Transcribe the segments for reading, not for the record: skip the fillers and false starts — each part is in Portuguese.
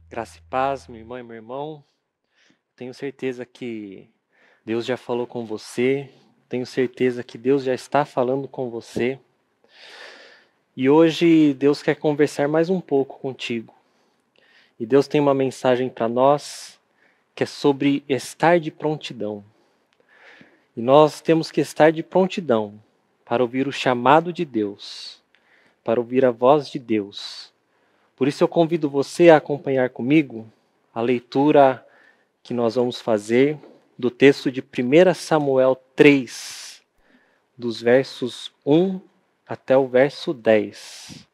Graça e paz, minha irmã e meu irmão. Tenho certeza que Deus já falou com você. Tenho certeza que Deus já está falando com você. E hoje Deus quer conversar mais um pouco contigo. E Deus tem uma mensagem para nós que é sobre estar de prontidão. E nós temos que estar de prontidão para ouvir o chamado de Deus, para ouvir a voz de Deus. Por isso eu convido você a acompanhar comigo a leitura que nós vamos fazer do texto de 1 Samuel 3, dos versos 1 até o verso 10.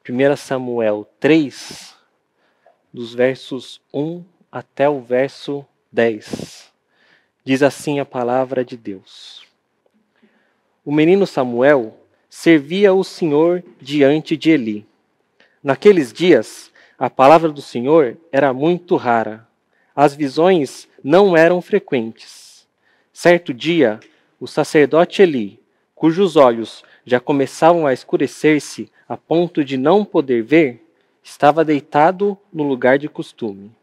1 Samuel 3, dos versos 1 até o verso 10. Diz assim a palavra de Deus. O menino Samuel servia o Senhor diante de Eli. Naqueles dias, a palavra do Senhor era muito rara. As visões não eram frequentes. Certo dia, o sacerdote Eli, cujos olhos já começavam a escurecer-se a ponto de não poder ver, estava deitado no lugar de costume.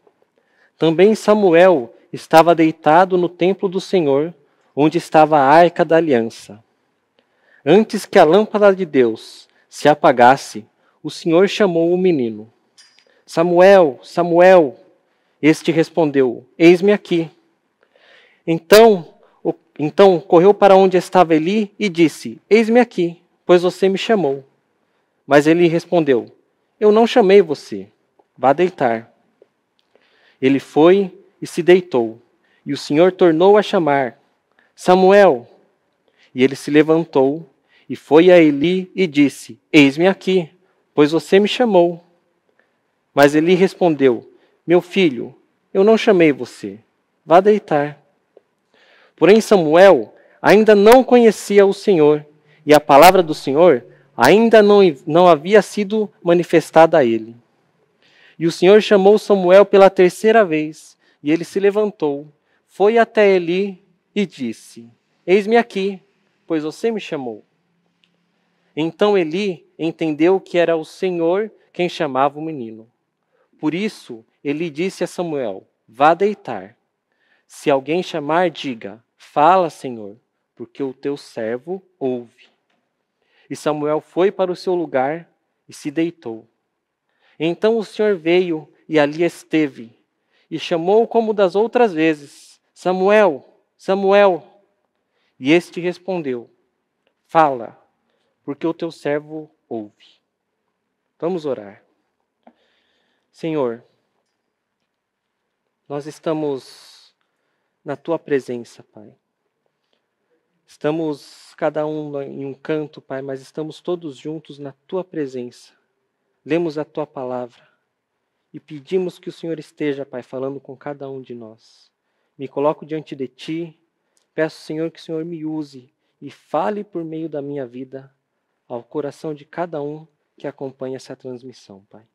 Também Samuel estava deitado no templo do Senhor, onde estava a arca da aliança. Antes que a lâmpada de Deus se apagasse, o Senhor chamou o menino. Samuel, Samuel. Este respondeu, eis-me aqui. Então correu para onde estava Eli e disse, eis-me aqui, pois você me chamou. Mas Eli respondeu, eu não chamei você, vá deitar. Ele foi e se deitou, e o Senhor tornou a chamar, Samuel. E ele se levantou e foi a Eli e disse, eis-me aqui, pois você me chamou. Mas Eli respondeu, meu filho, eu não chamei você, vá deitar. Porém Samuel ainda não conhecia o Senhor, e a palavra do Senhor ainda não havia sido manifestada a ele. E o Senhor chamou Samuel pela terceira vez, e ele se levantou, foi até Eli e disse, eis-me aqui, pois você me chamou. Então Eli entendeu que era o Senhor quem chamava o menino. Por isso, Eli disse a Samuel, vá deitar. Se alguém chamar, diga, fala, Senhor, porque o teu servo ouve. E Samuel foi para o seu lugar e se deitou. Então o Senhor veio e ali esteve, e chamou como das outras vezes, Samuel, Samuel. E este respondeu, fala, porque o teu servo ouve. Vamos orar. Senhor, nós estamos na tua presença, Pai. Estamos cada um em um canto, Pai, mas estamos todos juntos na tua presença. Lemos a tua palavra e pedimos que o Senhor esteja, Pai, falando com cada um de nós. Me coloco diante de ti, peço, Senhor, que o Senhor me use e fale por meio da minha vida ao coração de cada um que acompanha essa transmissão, Pai.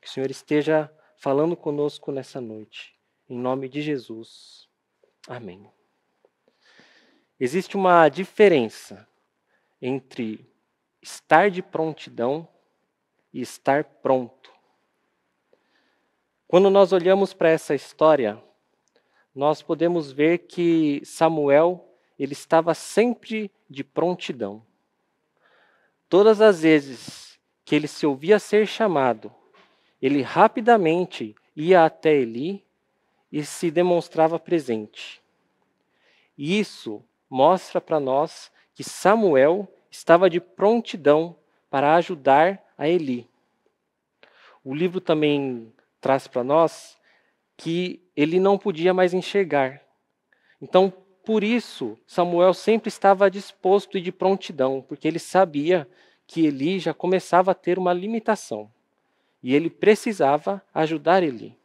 Que o Senhor esteja falando conosco nessa noite. Em nome de Jesus. Amém. Existe uma diferença entre estar de prontidão e estar pronto. Quando nós olhamos para essa história, nós podemos ver que Samuel, ele estava sempre de prontidão. Todas as vezes que ele se ouvia ser chamado, ele rapidamente ia até Eli e se demonstrava presente. E isso mostra para nós que Samuel estava de prontidão para ajudar a Eli. O livro também traz para nós que ele não podia mais enxergar. Então, por isso, Samuel sempre estava disposto e de prontidão, porque ele sabia que Eli já começava a ter uma limitação. E ele precisava ajudar Eli.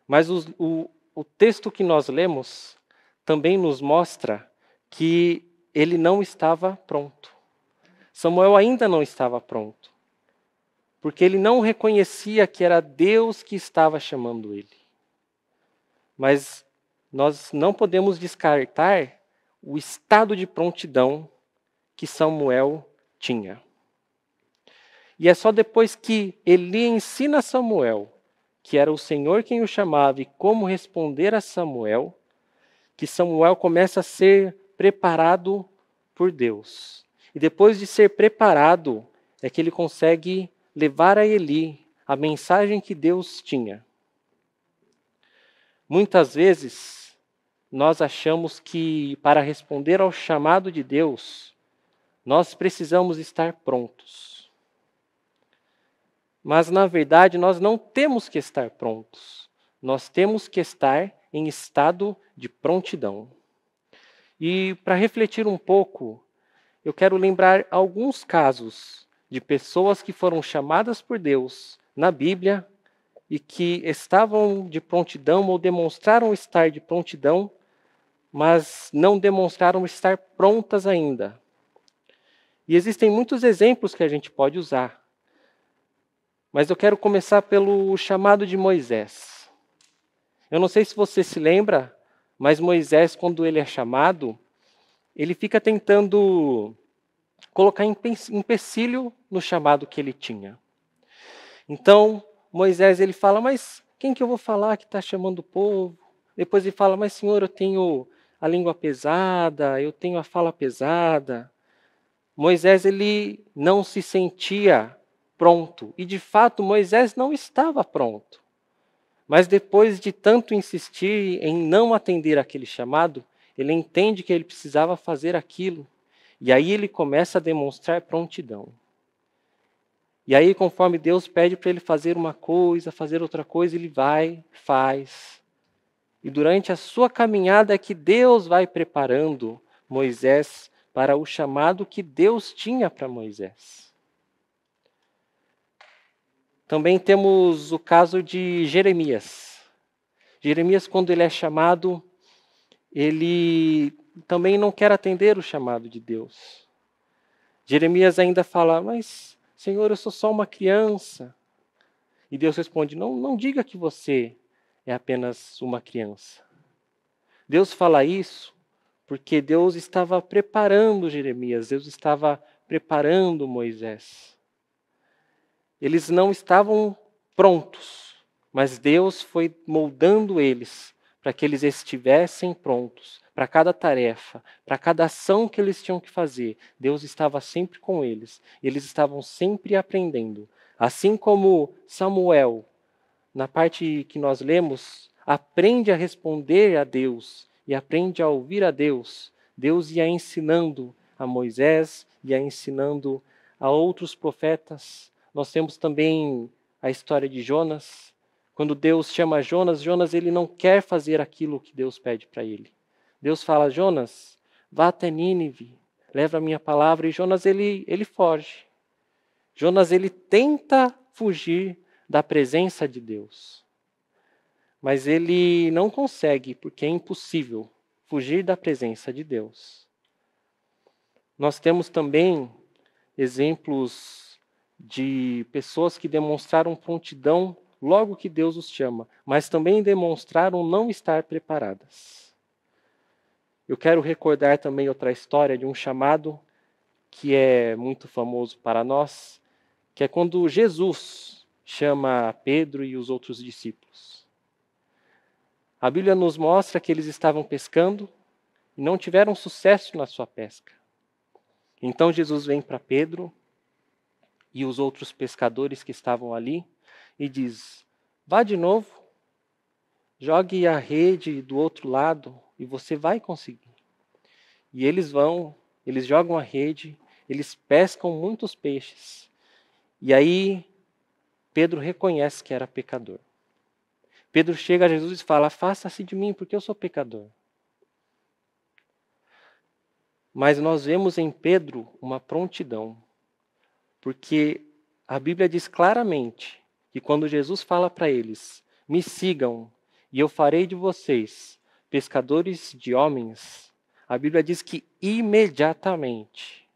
Mas o texto que nós lemos também nos mostra que ele não estava pronto. Samuel ainda não estava pronto. Porque ele não reconhecia que era Deus que estava chamando ele. Mas nós não podemos descartar o estado de prontidão que Samuel tinha. E é só depois que Eli ensina a Samuel, que era o Senhor quem o chamava e como responder a Samuel, que Samuel começa a ser preparado por Deus. E depois de ser preparado, é que ele consegue levar a Eli a mensagem que Deus tinha. Muitas vezes, nós achamos que para responder ao chamado de Deus, nós precisamos estar prontos. Mas, na verdade, nós não temos que estar prontos. Nós temos que estar em estado de prontidão. E, para refletir um pouco, eu quero lembrar alguns casos de pessoas que foram chamadas por Deus na Bíblia e que estavam de prontidão ou demonstraram estar de prontidão, mas não demonstraram estar prontas ainda. E existem muitos exemplos que a gente pode usar. Mas eu quero começar pelo chamado de Moisés. Eu não sei se você se lembra, mas Moisés, quando ele é chamado, ele fica tentando colocar empecilho no chamado que ele tinha. Então, Moisés ele fala, mas quem que eu vou falar que está chamando o povo? Depois ele fala, mas Senhor, eu tenho a língua pesada, eu tenho a fala pesada. Moisés ele não se sentia pronto. E de fato Moisés não estava pronto. Mas depois de tanto insistir em não atender aquele chamado, ele entende que ele precisava fazer aquilo. E aí ele começa a demonstrar prontidão. E aí, conforme Deus pede para ele fazer uma coisa, fazer outra coisa, ele vai, faz. E durante a sua caminhada é que Deus vai preparando Moisés para o chamado que Deus tinha para Moisés. Também temos o caso de Jeremias. Jeremias, quando ele é chamado, ele também não quer atender o chamado de Deus. Jeremias ainda fala, mas Senhor, eu sou só uma criança. E Deus responde, não diga que você é apenas uma criança. Deus fala isso porque Deus estava preparando Jeremias, Deus estava preparando Moisés. Eles não estavam prontos, mas Deus foi moldando eles para que eles estivessem prontos para cada tarefa, para cada ação que eles tinham que fazer. Deus estava sempre com eles, eles estavam sempre aprendendo. Assim como Samuel, na parte que nós lemos, aprende a responder a Deus e aprende a ouvir a Deus. Deus ia ensinando a Moisés, ia ensinando a outros profetas. Nós temos também a história de Jonas. Quando Deus chama Jonas, Jonas ele não quer fazer aquilo que Deus pede para ele. Deus fala, Jonas, vá até Nínive, leva a minha palavra, e Jonas ele foge. Jonas ele tenta fugir da presença de Deus. Mas ele não consegue, porque é impossível fugir da presença de Deus. Nós temos também exemplos de pessoas que demonstraram prontidão logo que Deus os chama, mas também demonstraram não estar preparadas. Eu quero recordar também outra história de um chamado que é muito famoso para nós, que é quando Jesus chama Pedro e os outros discípulos. A Bíblia nos mostra que eles estavam pescando e não tiveram sucesso na sua pesca. Então Jesus vem para Pedro e os outros pescadores que estavam ali e diz, vá de novo, jogue a rede do outro lado e você vai conseguir. E eles vão, eles jogam a rede, eles pescam muitos peixes. E aí Pedro reconhece que era pecador. Pedro chega a Jesus e fala, afasta-se de mim, porque eu sou pecador. Mas nós vemos em Pedro uma prontidão, porque a Bíblia diz claramente que quando Jesus fala para eles, me sigam e eu farei de vocês pescadores de homens, a Bíblia diz que imediatamente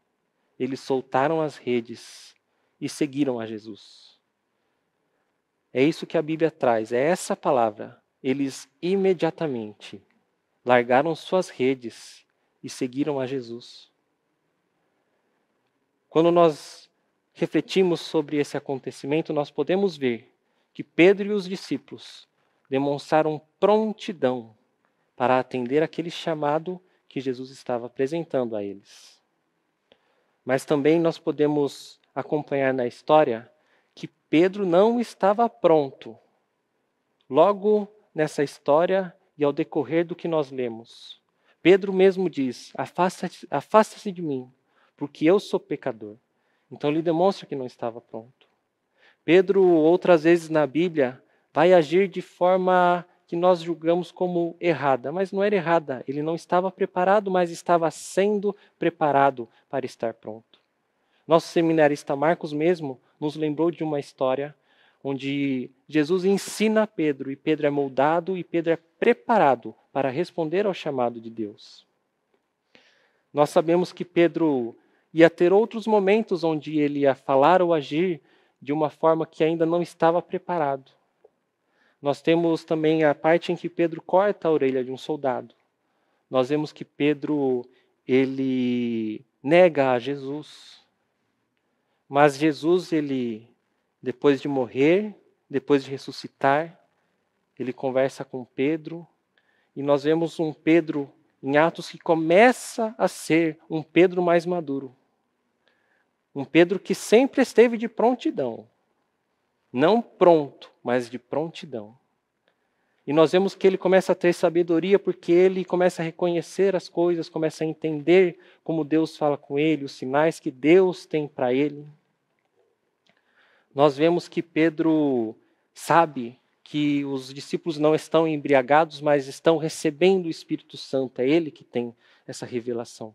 eles soltaram as redes e seguiram a Jesus. É isso que a Bíblia traz, é essa palavra. Eles imediatamente largaram suas redes e seguiram a Jesus. Quando nós refletimos sobre esse acontecimento, nós podemos ver que Pedro e os discípulos demonstraram prontidão para atender aquele chamado que Jesus estava apresentando a eles. Mas também nós podemos acompanhar na história que Pedro não estava pronto. Logo nessa história e ao decorrer do que nós lemos, Pedro mesmo diz: afasta-se de mim, porque eu sou pecador. Então ele demonstra que não estava pronto. Pedro, outras vezes na Bíblia, vai agir de forma que nós julgamos como errada, mas não era errada. Ele não estava preparado, mas estava sendo preparado para estar pronto. Nosso seminarista Marcos mesmo nos lembrou de uma história onde Jesus ensina Pedro, e Pedro é moldado e Pedro é preparado para responder ao chamado de Deus. Nós sabemos que Pedro ia ter outros momentos onde ele ia falar ou agir de uma forma que ainda não estava preparado. Nós temos também a parte em que Pedro corta a orelha de um soldado. Nós vemos que Pedro, ele nega a Jesus. Mas Jesus, ele, depois de morrer, depois de ressuscitar, ele conversa com Pedro. E nós vemos um Pedro em Atos que começa a ser um Pedro mais maduro. Um Pedro que sempre esteve de prontidão. Não pronto, mas de prontidão. E nós vemos que ele começa a ter sabedoria porque ele começa a reconhecer as coisas, começa a entender como Deus fala com ele, os sinais que Deus tem para ele. Nós vemos que Pedro sabe que os discípulos não estão embriagados, mas estão recebendo o Espírito Santo. É ele que tem essa revelação.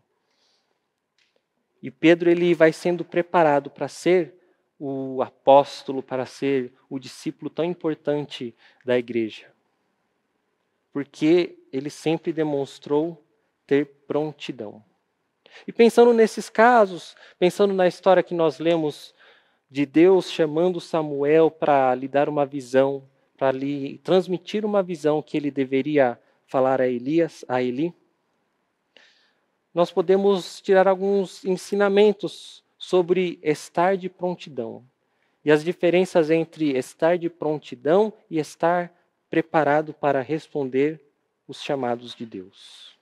E Pedro, ele vai sendo preparado para ser o apóstolo, para ser o discípulo tão importante da igreja. Porque ele sempre demonstrou ter prontidão. E pensando nesses casos, pensando na história que nós lemos de Deus chamando Samuel para lhe dar uma visão, para lhe transmitir uma visão que ele deveria falar a Eli, nós podemos tirar alguns ensinamentos sobre estar de prontidão e as diferenças entre estar de prontidão e estar preparado para responder os chamados de Deus.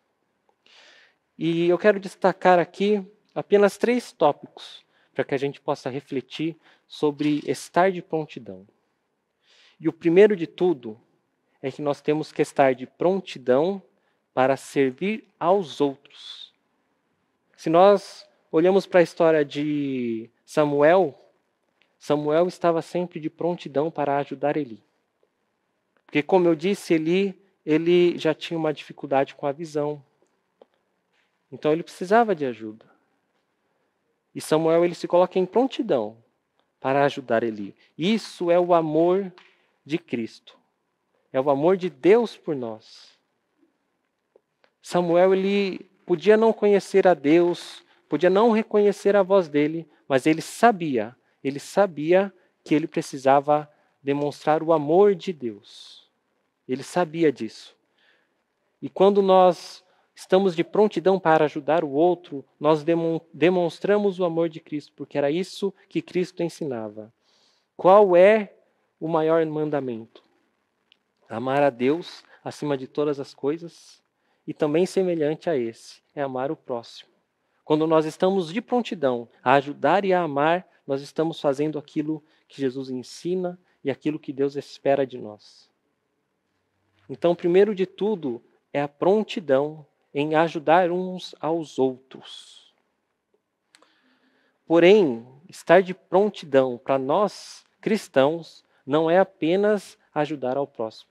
E eu quero destacar aqui apenas 3 tópicos para que a gente possa refletir sobre estar de prontidão. E o primeiro de tudo é que nós temos que estar de prontidão para servir aos outros. Se nós olhamos para a história de Samuel, Samuel estava sempre de prontidão para ajudar Eli. Porque, como eu disse, ele já tinha uma dificuldade com a visão. Então ele precisava de ajuda. E Samuel, ele se coloca em prontidão para ajudar Eli. Isso é o amor de Cristo. É o amor de Deus por nós. Samuel, ele podia não conhecer a Deus, podia não reconhecer a voz dele, mas ele sabia que ele precisava demonstrar o amor de Deus. Ele sabia disso. E quando nós estamos de prontidão para ajudar o outro, nós demonstramos o amor de Cristo, porque era isso que Cristo ensinava. Qual é o maior mandamento? Amar a Deus acima de todas as coisas e também semelhante a esse, é amar o próximo. Quando nós estamos de prontidão a ajudar e a amar, nós estamos fazendo aquilo que Jesus ensina e aquilo que Deus espera de nós. Então, primeiro de tudo, é a prontidão em ajudar uns aos outros. Porém, estar de prontidão para nós, cristãos, não é apenas ajudar ao próximo.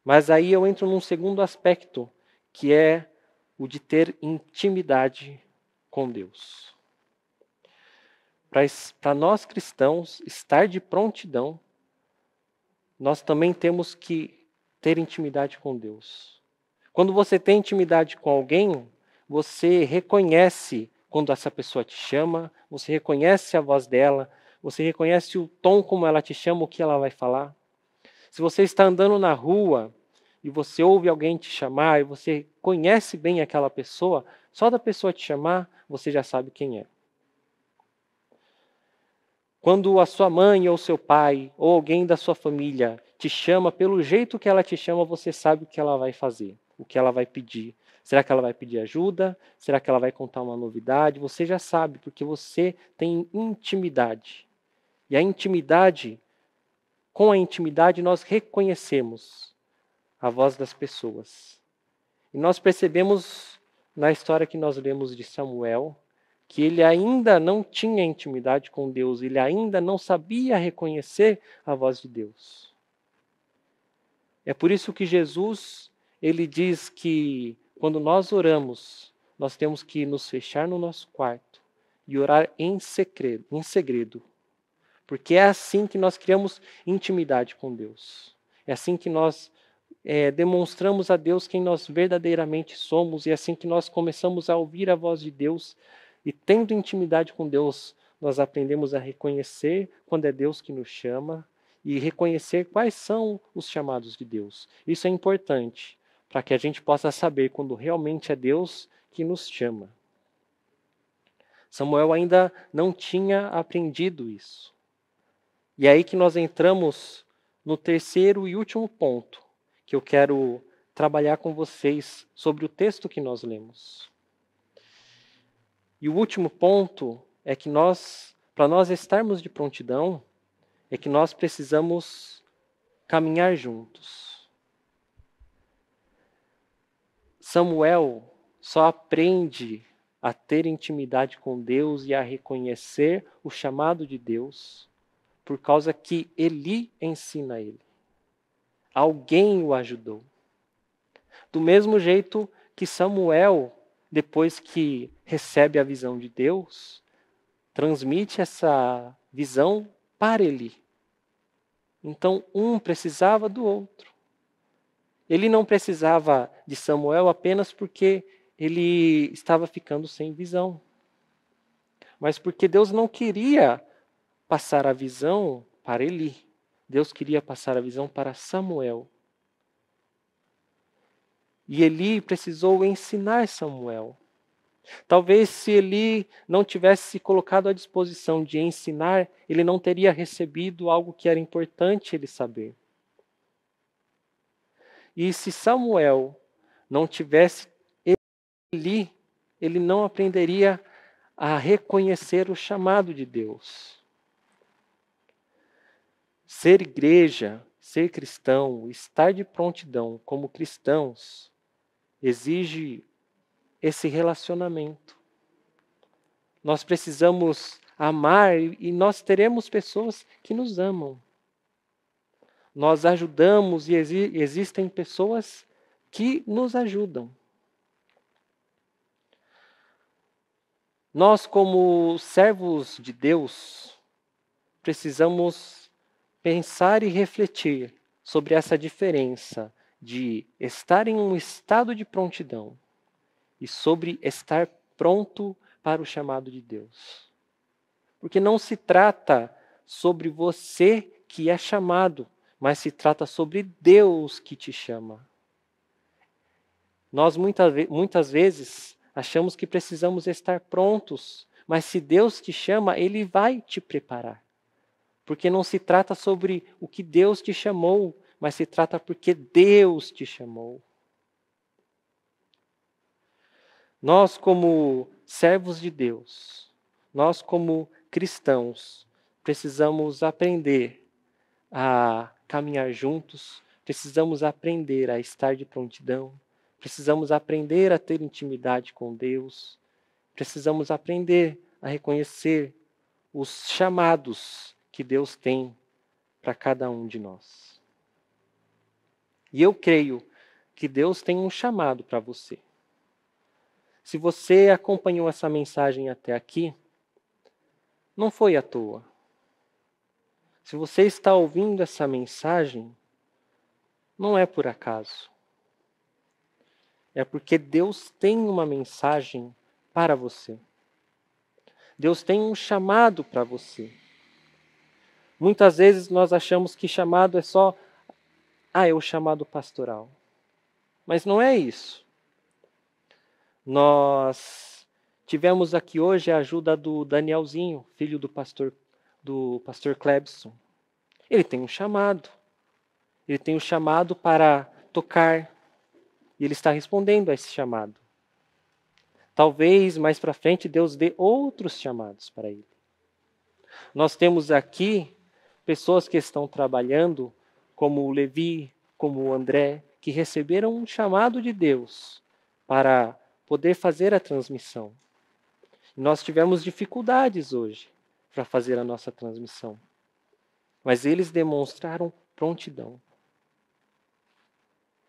Mas aí eu entro num segundo aspecto, que é o de ter intimidade com Deus. Para nós cristãos, estar de prontidão, nós também temos que ter intimidade com Deus. Quando você tem intimidade com alguém, você reconhece quando essa pessoa te chama, você reconhece a voz dela, você reconhece o tom como ela te chama, o que ela vai falar. Se você está andando na rua e você ouve alguém te chamar e você conhece bem aquela pessoa, só da pessoa te chamar, você já sabe quem é. Quando a sua mãe ou seu pai ou alguém da sua família te chama, pelo jeito que ela te chama, você sabe o que ela vai fazer, o que ela vai pedir. Será que ela vai pedir ajuda? Será que ela vai contar uma novidade? Você já sabe, porque você tem intimidade. E com a intimidade, nós reconhecemos a voz das pessoas. E nós percebemos na história que nós lemos de Samuel, que ele ainda não tinha intimidade com Deus, ele ainda não sabia reconhecer a voz de Deus. É por isso que Jesus, ele diz que quando nós oramos, nós temos que nos fechar no nosso quarto e orar em segredo, porque é assim que nós criamos intimidade com Deus. É assim que nós demonstramos a Deus quem nós verdadeiramente somos, e é assim que nós começamos a ouvir a voz de Deus, e tendo intimidade com Deus, nós aprendemos a reconhecer quando é Deus que nos chama, e reconhecer quais são os chamados de Deus. Isso é importante, para que a gente possa saber quando realmente é Deus que nos chama. Samuel ainda não tinha aprendido isso. E é aí que nós entramos no terceiro e último ponto, que eu quero trabalhar com vocês sobre o texto que nós lemos. E o último ponto é que para nós estarmos de prontidão, é que nós precisamos caminhar juntos. Samuel só aprende a ter intimidade com Deus e a reconhecer o chamado de Deus por causa que Eli ensina ele. Alguém o ajudou. Do mesmo jeito que Samuel, depois que recebe a visão de Deus, transmite essa visão para Eli. Então, um precisava do outro. Ele não precisava de Samuel apenas porque ele estava ficando sem visão, mas porque Deus não queria passar a visão para Eli. Deus queria passar a visão para Samuel. E Eli precisou ensinar Samuel. Talvez se Eli não tivesse se colocado à disposição de ensinar, ele não teria recebido algo que era importante ele saber. E se Samuel não tivesse Eli, ele não aprenderia a reconhecer o chamado de Deus. Ser igreja, ser cristão, estar de prontidão como cristãos, exige esse relacionamento. Nós precisamos amar e nós teremos pessoas que nos amam. Nós ajudamos e existem pessoas que nos ajudam. Nós, como servos de Deus, precisamos pensar e refletir sobre essa diferença de estar em um estado de prontidão e sobre estar pronto para o chamado de Deus. Porque não se trata sobre você que é chamado, mas se trata sobre Deus que te chama. Nós muitas vezes achamos que precisamos estar prontos, mas se Deus te chama, Ele vai te preparar. Porque não se trata sobre o que Deus te chamou, mas se trata porque Deus te chamou. Nós, como servos de Deus, nós, como cristãos, precisamos aprender a caminhar juntos, precisamos aprender a estar de prontidão, precisamos aprender a ter intimidade com Deus, precisamos aprender a reconhecer os chamados que Deus tem para cada um de nós. E eu creio que Deus tem um chamado para você. Se você acompanhou essa mensagem até aqui, não foi à toa. Se você está ouvindo essa mensagem, não é por acaso. É porque Deus tem uma mensagem para você. Deus tem um chamado para você. Muitas vezes nós achamos que chamado é só, é o chamado pastoral. Mas não é isso. Nós tivemos aqui hoje a ajuda do Danielzinho, filho do pastor do pastor Clebson. Ele tem um chamado. Ele tem um chamado para tocar. E ele está respondendo a esse chamado. Talvez mais para frente Deus dê outros chamados para ele. Nós temos aqui pessoas que estão trabalhando, como o Levi, como o André, que receberam um chamado de Deus para poder fazer a transmissão. Nós tivemos dificuldades hoje para fazer a nossa transmissão, mas eles demonstraram prontidão.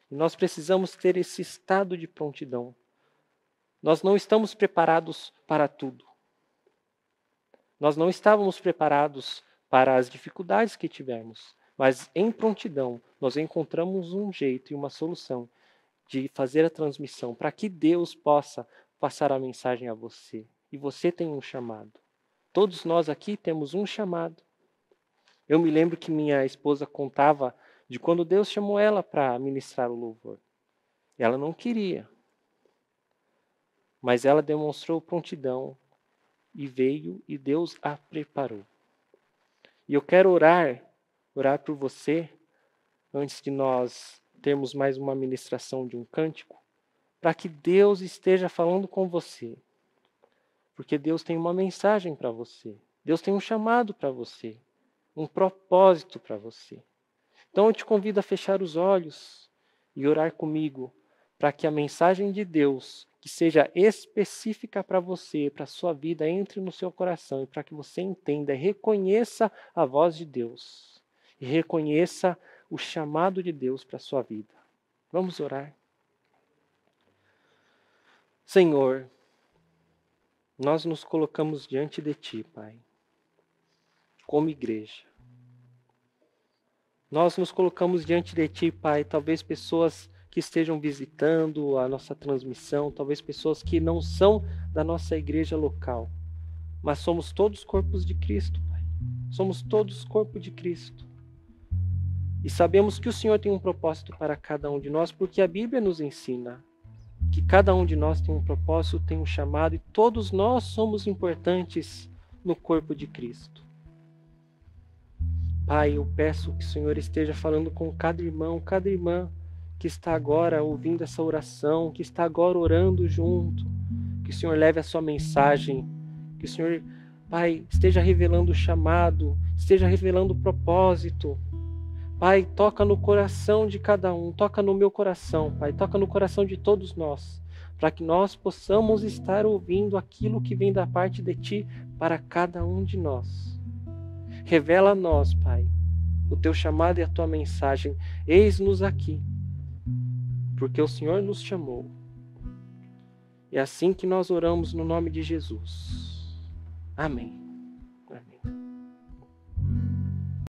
E nós precisamos ter esse estado de prontidão. Nós não estamos preparados para tudo. Nós não estávamos preparados para as dificuldades que tivemos, mas em prontidão nós encontramos um jeito e uma solução de fazer a transmissão para que Deus possa passar a mensagem a você. E você tem um chamado. Todos nós aqui temos um chamado. Eu me lembro que minha esposa contava de quando Deus chamou ela para ministrar o louvor. Ela não queria, mas ela demonstrou prontidão e veio e Deus a preparou. E eu quero orar por você, antes de nós termos mais uma ministração de um cântico, para que Deus esteja falando com você. Porque Deus tem uma mensagem para você. Deus tem um chamado para você. Um propósito para você. Então eu te convido a fechar os olhos e orar comigo, para que a mensagem de Deus, que seja específica para você, para a sua vida, entre no seu coração e para que você entenda e reconheça a voz de Deus. E reconheça o chamado de Deus para a sua vida. Vamos orar. Senhor, nós nos colocamos diante de Ti, Pai, como igreja. Nós nos colocamos diante de Ti, Pai, talvez pessoas que estejam visitando a nossa transmissão, talvez pessoas que não são da nossa igreja local, mas somos todos corpos de Cristo, Pai. Somos todos corpo de Cristo. E sabemos que o Senhor tem um propósito para cada um de nós, porque a Bíblia nos ensina que cada um de nós tem um propósito, tem um chamado, e todos nós somos importantes no corpo de Cristo. Pai, eu peço que o Senhor esteja falando com cada irmão, cada irmã que está agora ouvindo essa oração, que está agora orando junto, que o Senhor leve a sua mensagem, que o Senhor, Pai, esteja revelando o chamado, esteja revelando o propósito. Pai, toca no coração de cada um, toca no meu coração, Pai, toca no coração de todos nós, para que nós possamos estar ouvindo aquilo que vem da parte de Ti para cada um de nós. Revela a nós, Pai, o Teu chamado e a Tua mensagem. Eis-nos aqui, porque o Senhor nos chamou. É assim que nós oramos no nome de Jesus. Amém. Amém.